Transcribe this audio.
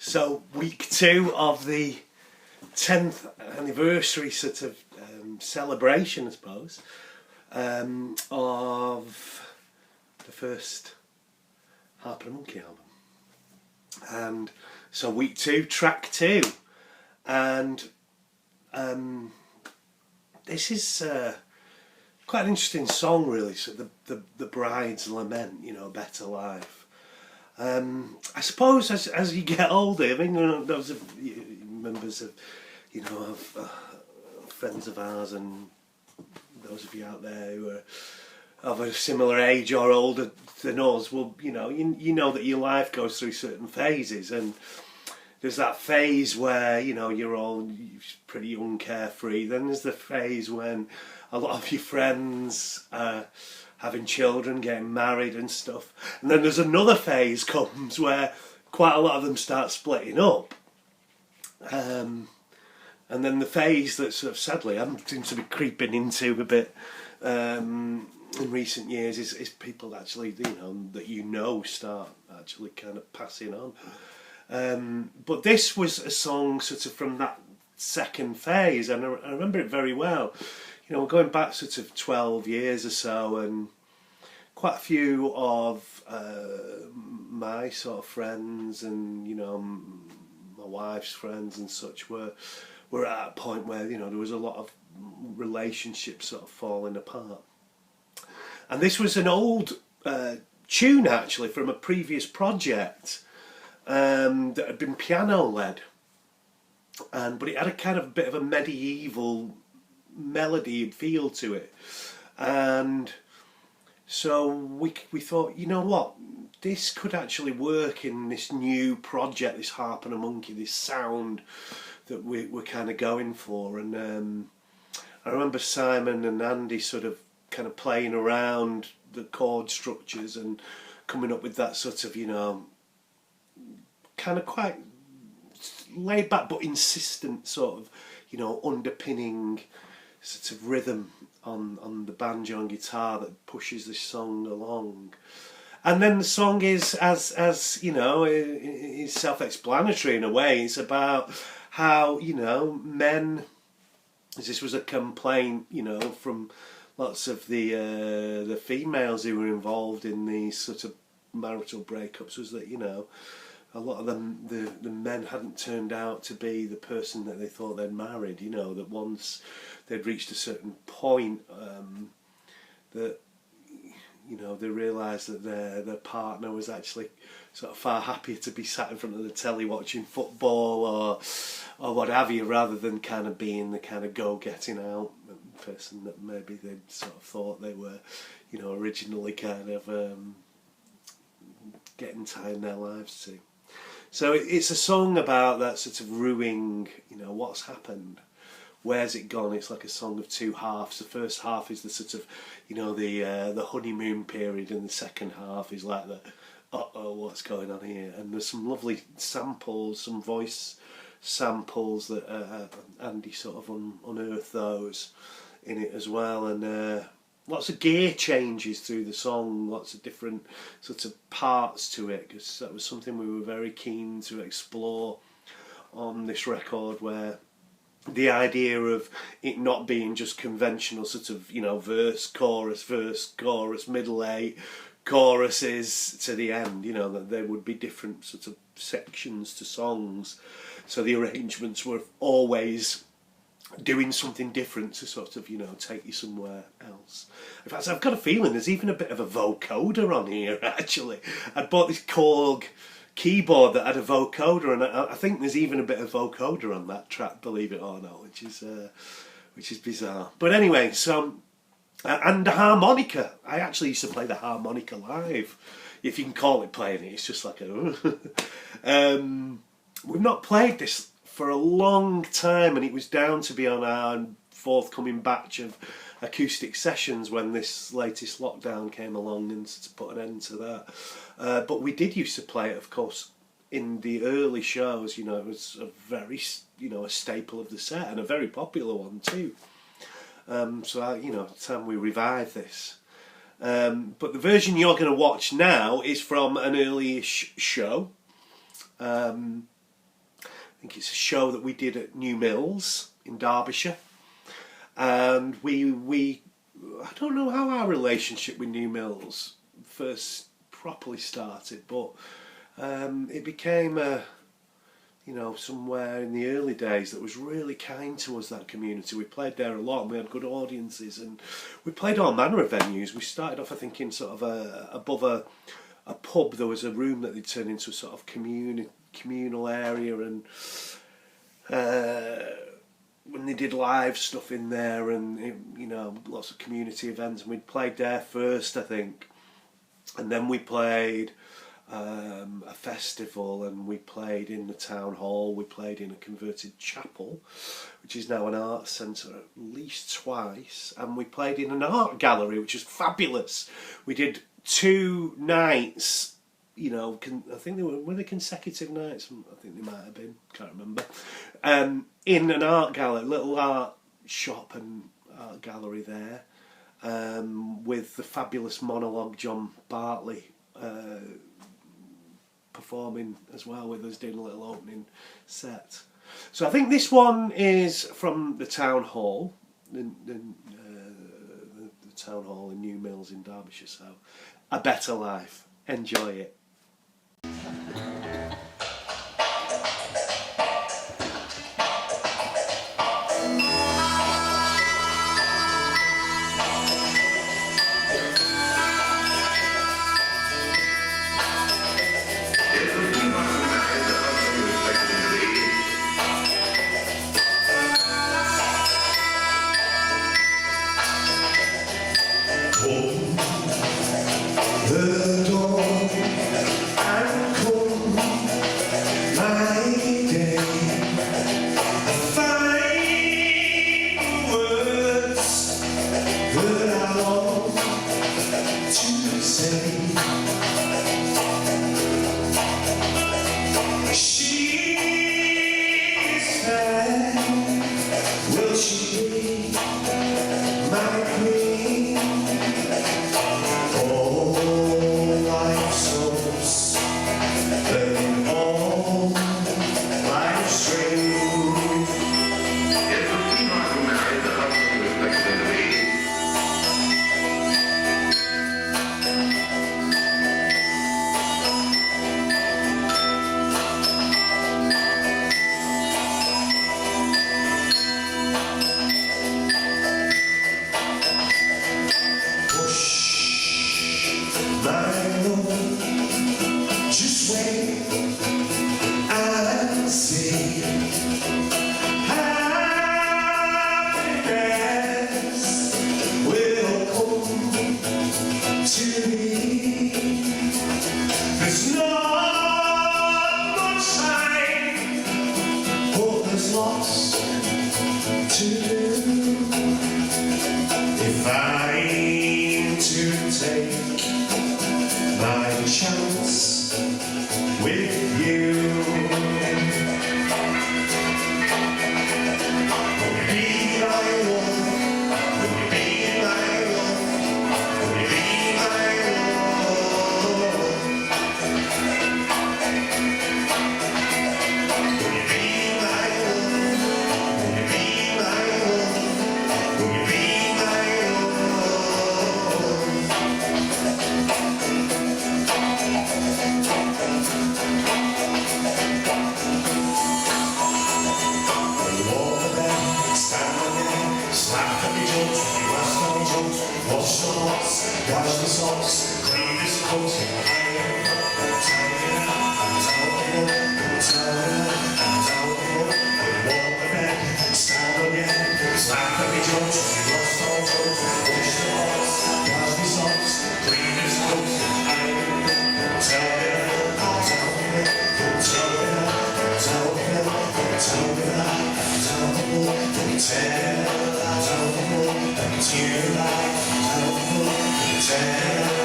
So week 2 of the 10th anniversary sort of celebration, I suppose, of the first Harper and Monkey album. And so week 2, track 2. And this is quite an interesting song, really. So the Bride's Lament, you know, Better Life. I suppose as you get older, I mean, those of members of, you know, of friends of ours, and those of you out there who are of a similar age or older than us, will, you know that your life goes through certain phases, and there's that phase where, you know, you're all pretty young, carefree. Then there's the phase when a lot of your friends are having children, getting married and stuff. And then there's another phase comes where quite a lot of them start splitting up. And then the phase that sort of sadly seems to be creeping into a bit in recent years is people actually, you know, that you know start actually kind of passing on. But this was a song sort of from that second phase, and I remember it very well. You know, going back sort of 12 years or so, and quite a few of my sort of friends and, you know, my wife's friends and such were at a point where, you know, there was a lot of relationships sort of falling apart. And this was an old tune, actually, from a previous project that had been piano led, but it had a kind of bit of a medieval melody feel to it. And so we thought, you know what, this could actually work in this new project, this Harper and Monkey, this sound that we're kind of going for. And I remember Simon and Andy sort of kind of playing around the chord structures and coming up with that sort of, you know, kind of quite laid back but insistent sort of, you know, underpinning sort of rhythm on the banjo and guitar that pushes this song along. And then the song is, as you know, is self-explanatory in a way. It's about how, you know, men, this was a complaint, you know, from lots of the females who were involved in these sort of marital breakups, was that, you know, a lot of them, the men hadn't turned out to be the person that they thought they'd married, you know, that once they'd reached a certain point, that, you know, they realised that their partner was actually sort of far happier to be sat in front of the telly watching football or what have you, rather than kind of being the kind of go-getting out person that maybe they sort of thought they were, you know, originally kind of getting tying their lives to. So it's a song about that sort of ruining, you know, what's happened, where's it gone. It's like a song of two halves. The first half is the sort of, you know, the honeymoon period, and the second half is like the what's going on here. And there's some lovely samples, some voice samples that Andy sort of unearthed those in it as well, and lots of gear changes through the song, lots of different sorts of parts to it, because that was something we were very keen to explore on this record, where the idea of it not being just conventional sort of, you know, verse, chorus, middle eight, choruses to the end, you know, that there would be different sorts of sections to songs, so the arrangements were always doing something different to sort of, you know, take you somewhere else. In fact, I've got a feeling there's even a bit of a vocoder on here, actually. I bought this Korg keyboard that had a vocoder, and I think there's even a bit of vocoder on that track, believe it or not, which is bizarre. But anyway, so, and the harmonica. I actually used to play the harmonica live, if you can call it playing it. It's just like a... we've not played this for a long time, and it was down to be on our forthcoming batch of acoustic sessions when this latest lockdown came along and to put an end to that. But we did used to play it, of course, in the early shows. You know, it was a very, you know, a staple of the set, and a very popular one too. So, you know, it's time we revive this. But the version you're going to watch now is from an early-ish show. think it's a show that we did at New Mills in Derbyshire, and we I don't know how our relationship with New Mills first properly started, but it became somewhere in the early days that was really kind to us, that community. We played there a lot and we had good audiences, and we played all manner of venues. We started off, I think, in sort of above a pub. There was a room that they turned into a sort of communal area, and when they did live stuff in there, and lots of community events, and we'd played there first, I think, and then we played a festival, and we played in the town hall, we played in a converted chapel, which is now an arts centre, at least twice, and we played in an art gallery, which was fabulous. We did 2 nights, I think were they consecutive nights? I think they might have been, can't remember, in an art gallery, little art shop and art gallery there, with the fabulous monologue John Bartley performing as well with us, doing a little opening set. So I think this one is from the town hall, the town hall in New Mills in Derbyshire. So, A Better Life. Enjoy it. Tell